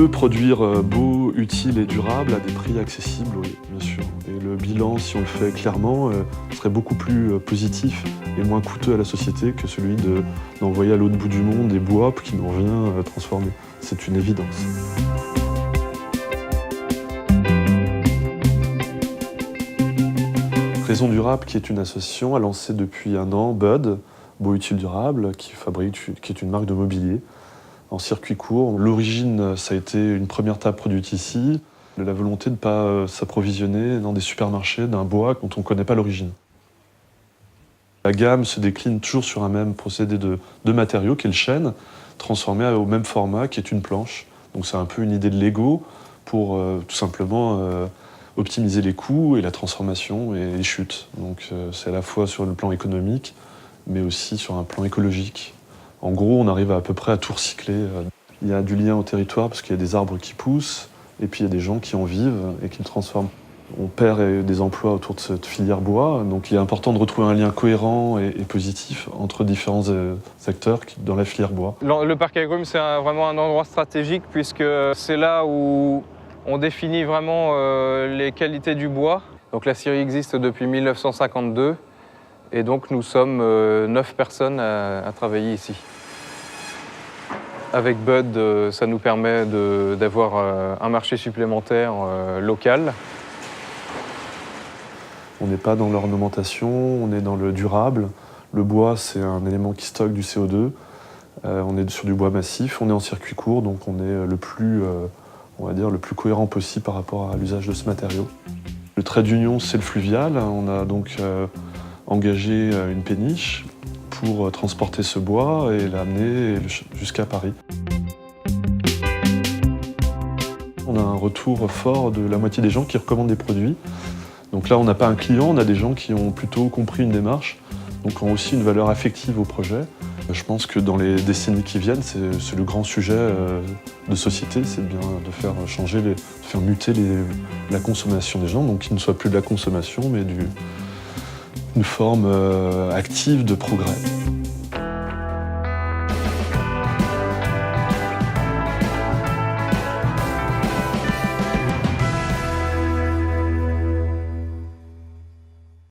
peut produire beau, utile et durable à des prix accessibles, oui, bien sûr. Et le bilan, si on le fait clairement, serait beaucoup plus positif et moins coûteux à la société que celui d'envoyer à l'autre bout du monde des bois qui n'ont rien transformé. C'est une évidence. Raison Durable, qui est une association, a lancé depuis un an Bud, Beau Utile Durable, qui est une marque de mobilier en circuit court. L'origine, ça a été une première table produite ici, la volonté de ne pas s'approvisionner dans des supermarchés d'un bois dont on ne connaît pas l'origine. La gamme se décline toujours sur un même procédé de matériaux, qui est le chêne, transformé au même format, qui est une planche. Donc c'est un peu une idée de Lego pour tout simplement optimiser les coûts et la transformation et les chutes. Donc c'est à la fois sur le plan économique, mais aussi sur un plan écologique. En gros, on arrive à peu près à tout recycler. Il y a du lien au territoire parce qu'il y a des arbres qui poussent, et puis il y a des gens qui en vivent et qui le transforment. On perd des emplois autour de cette filière bois, donc il est important de retrouver un lien cohérent et positif entre différents secteurs dans la filière bois. Le parc agrumes, c'est vraiment un endroit stratégique puisque c'est là où on définit vraiment les qualités du bois. Donc la scierie existe depuis 1952 et donc nous sommes 9 personnes à travailler ici. Avec Bud, ça nous permet d'avoir un marché supplémentaire local. On n'est pas dans l'ornementation, on est dans le durable. Le bois, c'est un élément qui stocke du CO2. On est sur du bois massif, on est en circuit court, donc on est le plus cohérent possible par rapport à l'usage de ce matériau. Le trait d'union, c'est le fluvial. On a donc engagé une péniche pour transporter ce bois et l'amener jusqu'à Paris. On a un retour fort de la moitié des gens qui recommandent des produits. Donc là, on n'a pas un client, on a des gens qui ont plutôt compris une démarche, donc ont aussi une valeur affective au projet. Je pense que dans les décennies qui viennent, c'est le grand sujet de société, c'est bien de faire changer, de faire muter la consommation des gens, donc qu'il ne soit plus de la consommation, mais une forme active de progrès.